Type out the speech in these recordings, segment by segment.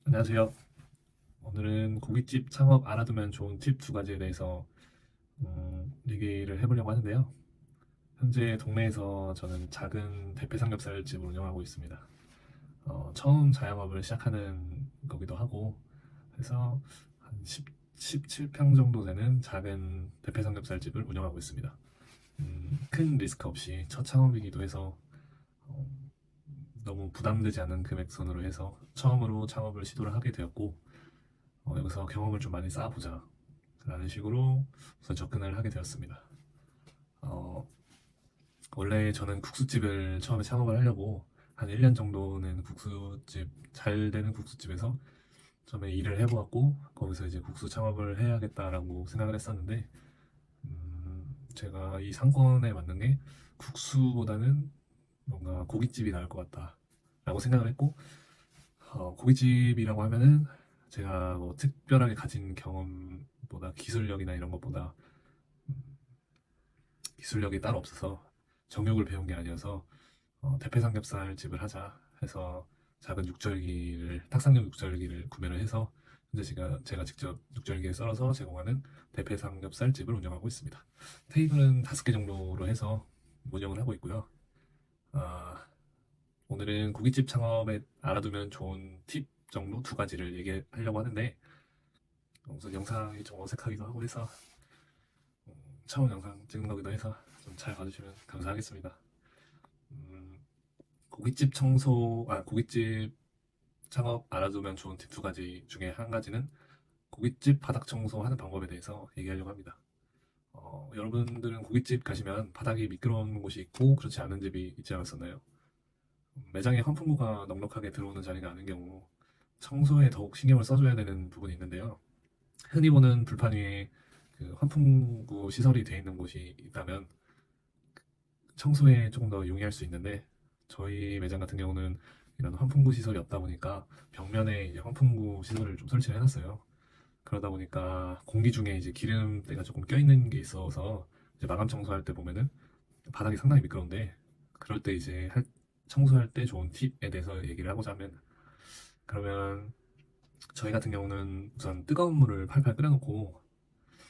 안녕하세요. 오늘은 고깃집 창업 알아두면 좋은 팁 두 가지에 대해서 얘기를 해보려고 하는데요. 현재 동네에서 저는 작은 대패 삼겹살 집을 운영하고 있습니다. 처음 자영업을 시작하는 거기도 하고 해서 한 17평 정도 되는 작은 대패 삼겹살 집을 운영하고 있습니다. 큰 리스크 없이 첫 창업이기도 해서 어, 너무 부담되지 않은 금액선으로 해서 처음으로 창업을 시도를 하게 되었고, 여기서 경험을 좀 많이 쌓아보자 라는 식으로 우선 접근을 하게 되었습니다. 어, 원래 저는 국수집을 처음에 창업을 하려고 한 1년 정도는 국수집, 잘 되는 국수집에서 처음에 일을 해보았고, 거기서 이제 국수 창업을 해야겠다라고 생각을 했었는데, 제가 이 상권에 맞는 게 국수보다는 뭔가 고깃집이 나을 것 같다라고 생각을 했고, 고깃집이라고 하면은 제가 뭐 특별하게 가진 경험보다 기술력이나 이런 것보다 기술력이 따로 없어서 정육을 배운 게 아니어서 대패 삼겹살 집을 하자 해서 작은 육절기를 탁상용 육절기를 구매를 해서 현재 제가 직접 육절기에 썰어서 제공하는 대패 삼겹살 집을 운영하고 있습니다. 테이블은 5개 정도로 해서 운영을 하고 있고요. 아, 오늘은 고깃집 창업에 알아두면 좋은 팁 정도 두 가지를 얘기하려고 하는데, 우선 영상이 좀 어색하기도 하고 해서 처음 영상 찍는 거기도 해서 좀 잘 봐주시면 감사하겠습니다. 음, 고깃집 창업 알아두면 좋은 팁 두 가지 중에 한 가지는 고깃집 바닥 청소하는 방법에 대해서 얘기하려고 합니다. 여러분들은 고깃집 가시면 바닥이 미끄러운 곳이 있고 그렇지 않은 집이 있지 않았었나요? 매장에 환풍구가 넉넉하게 들어오는 자리가 아닌 경우 청소에 더욱 신경을 써줘야 되는 부분이 있는데요. 흔히 보는 불판 위에 그 환풍구 시설이 되어 있는 곳이 있다면 청소에 조금 더 용이할 수 있는데, 저희 매장 같은 경우는 이런 환풍구 시설이 없다 보니까 벽면에 이제 환풍구 시설을 좀 설치를 해놨어요. 그러다 보니까 공기 중에 이제 기름때가 조금 껴있는 게 있어서 이제 마감 청소할 때 보면은 바닥이 상당히 미끄러운데, 그럴 때 이제 청소할 때 좋은 팁에 대해서 얘기를 하고자 하면, 그러면 저희 같은 경우는 우선 뜨거운 물을 팔팔 끓여놓고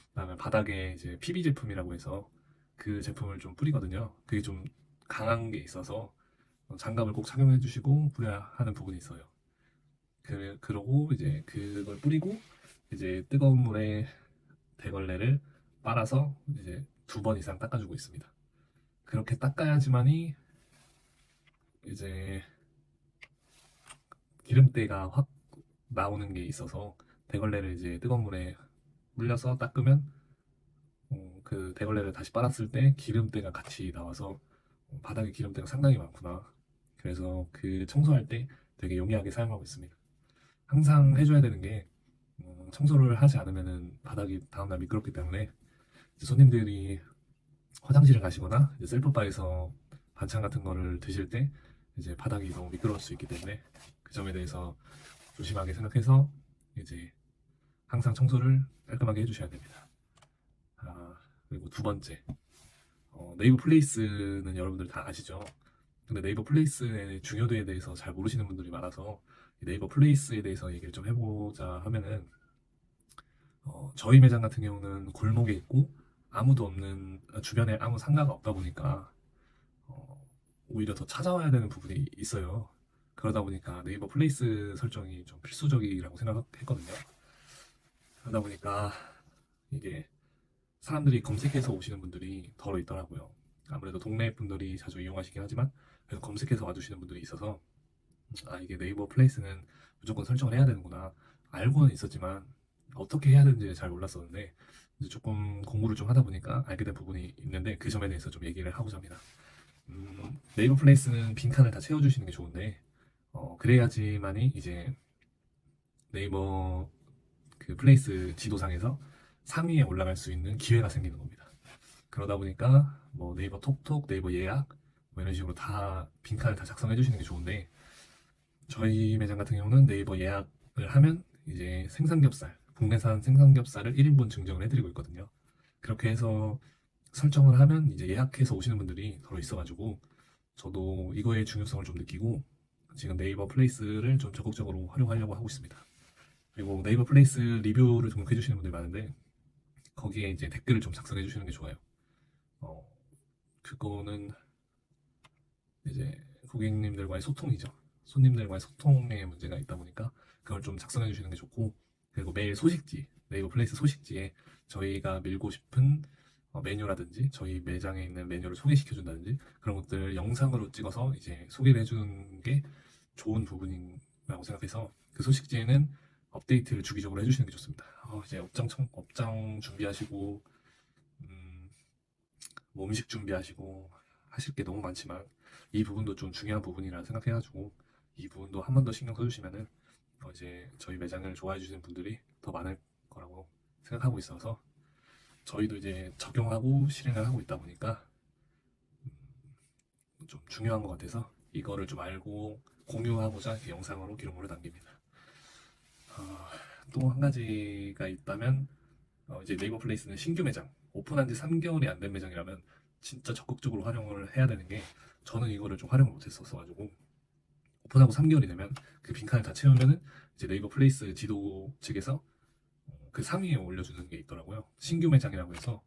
그다음에 바닥에 이제 PB 제품이라고 해서 그 제품을 좀 뿌리거든요. 그게 좀 강한 게 있어서 장갑을 꼭 착용해 주시고 뿌려야 하는 부분이 있어요. 그러고 이제 그걸 뿌리고 이제 뜨거운 물에 대걸레를 빨아서 이제 2번 이상 닦아주고 있습니다. 그렇게 닦아야지만이 이제 기름때가 확 나오는 게 있어서, 대걸레를 이제 뜨거운 물에 물려서 닦으면 그 대걸레를 다시 빨았을 때 기름때가 같이 나와서 바닥에 기름때가 상당히 많구나. 그래서 그 청소할 때 되게 용이하게 사용하고 있습니다. 항상 해줘야 되는 게, 청소를 하지 않으면은 바닥이 다음날 미끄럽기 때문에 이제 손님들이 화장실을 가시거나 이제 셀프바에서 반찬 같은 거를 드실 때 이제 바닥이 너무 미끄러울 수 있기 때문에 그 점에 대해서 조심하게 생각해서 이제 항상 청소를 깔끔하게 해주셔야 됩니다. 그리고 두 번째, 네이버 플레이스는 여러분들 다 아시죠? 근데 네이버 플레이스의 중요도에 대해서 잘 모르시는 분들이 많아서 네이버 플레이스에 대해서 얘기를 좀 해보자 하면은, 저희 매장 같은 경우는 골목에 있고 아무도 없는, 주변에 아무 상가가 없다 보니까 어, 오히려 더 찾아와야 되는 부분이 있어요. 그러다 보니까 네이버 플레이스 설정이 좀 필수적이라고 생각했거든요. 그러다 보니까 이게 사람들이 검색해서 오시는 분들이 덜어 있더라고요. 아무래도 동네 분들이 자주 이용하시긴 하지만 그래서 검색해서 와주시는 분들이 있어서, 이게 네이버 플레이스는 무조건 설정을 해야 되는구나 알고는 있었지만 어떻게 해야 되는지 잘 몰랐었는데, 이제 조금 공부를 좀 하다 보니까 알게 된 부분이 있는데 그 점에 대해서 좀 얘기를 하고자 합니다. 네이버 플레이스는 빈칸을 다 채워주시는 게 좋은데, 그래야지만이 이제 네이버 그 플레이스 지도상에서 상위에 올라갈 수 있는 기회가 생기는 겁니다. 그러다 보니까 뭐 네이버 톡톡, 네이버 예약 뭐 이런 식으로 다 빈칸을 다 작성해 주시는 게 좋은데, 저희 매장 같은 경우는 네이버 예약을 하면 이제 생삼겹살, 국내산 생삼겹살을 1인분 증정을 해드리고 있거든요. 그렇게 해서 설정을 하면 이제 예약해서 오시는 분들이 더 있어가지고 저도 이거의 중요성을 좀 느끼고 지금 네이버 플레이스를 좀 적극적으로 활용하려고 하고 있습니다. 그리고 네이버 플레이스 리뷰를 등록해 주시는 분들이 많은데 거기에 이제 댓글을 좀 작성해 주시는 게 좋아요. 어, 그거는 이제 고객님들과의 소통이죠. 손님들과의 소통에 문제가 있다 보니까 그걸 좀 작성해 주시는 게 좋고, 그리고 매일 소식지, 네이버 플레이스 소식지에 저희가 밀고 싶은 메뉴라든지 저희 매장에 있는 메뉴를 소개시켜 준다든지 그런 것들 영상으로 찍어서 이제 소개를 해주는 게 좋은 부분이라고 생각해서 그 소식지에는 업데이트를 주기적으로 해주시는 게 좋습니다. 이제 업장 준비하시고 음, 뭐 음식 준비하시고 하실 게 너무 많지만 이 부분도 좀 중요한 부분이라 생각해가지고 이 부분도 한 번 더 신경 써주시면은 이제 저희 매장을 좋아해 주시는 분들이 더 많을 거라고 생각하고 있어서 저희도 이제 적용하고 실행을 하고 있다 보니까 좀 중요한 것 같아서 이거를 좀 알고 공유하고자 이렇게 영상으로 기록물을 남깁니다. 또 한 가지가 있다면 이제 네이버 플레이스는 신규 매장 오픈한 지 3개월이 안 된 매장이라면 진짜 적극적으로 활용을 해야 되는 게, 저는 이거를 좀 활용을 못했었어 가지고 오픈하고 3개월이 되면 그 빈칸을 다 채우면은 이제 네이버 플레이스 지도 측에서 그 상위에 올려주는 게 있더라고요. 신규 매장이라고 해서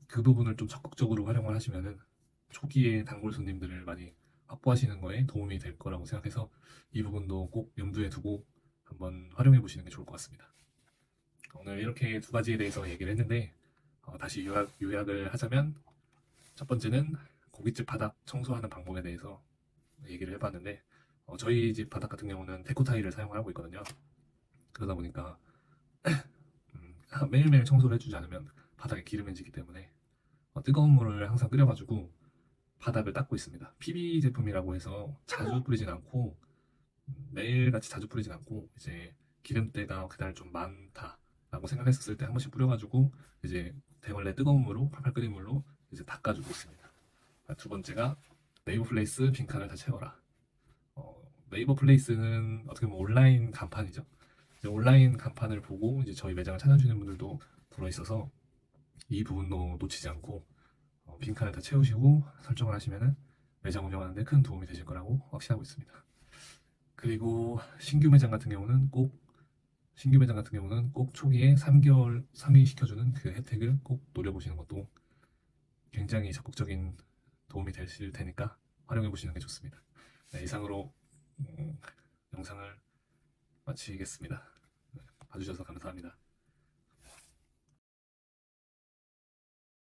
그 부분을 좀 적극적으로 활용을 하시면은 초기에 단골 손님들을 많이 확보하시는 거에 도움이 될 거라고 생각해서 이 부분도 꼭 염두에 두고 한번 활용해 보시는 게 좋을 것 같습니다. 오늘 이렇게 두 가지에 대해서 얘기를 했는데 다시 요약을 하자면, 첫 번째는 고깃집 바닥 청소하는 방법에 대해서 얘기를 해봤는데 저희 집 바닥 같은 경우는 데코 타일을 사용하고 있거든요. 그러다 보니까 매일매일 청소를 해주지 않으면 바닥에 기름이 지기 때문에 뜨거운 물을 항상 끓여가지고 바닥을 닦고 있습니다. PB 제품이라고 해서 자주 뿌리진 않고 매일같이 자주 뿌리진 않고 이제 기름때가 그날 좀 많다라고 생각했었을 때 한 번씩 뿌려가지고 이제 대걸레 뜨거운 물로 팔팔 끓인 물로 이제 닦아주고 있습니다. 두 번째가 네이버 플레이스 빈칸을 다 채워라. 네이버 플레이스는 어떻게 보면 온라인 간판이죠. 이제 온라인 간판을 보고 이제 저희 매장을 찾아주시는 분들도 들어 있어서 이 부분도 놓치지 않고 빈칸을 다 채우시고 설정을 하시면은 매장 운영하는데 큰 도움이 되실 거라고 확신하고 있습니다. 그리고 신규 매장 같은 경우는 꼭 초기에 3개월 상위시켜주는 그 혜택을 꼭 노려보시는 것도 굉장히 적극적인 도움이 되실 테니까 활용해 보시는 게 좋습니다. 네, 이상으로 영상을 마치겠습니다. 봐주셔서 감사합니다.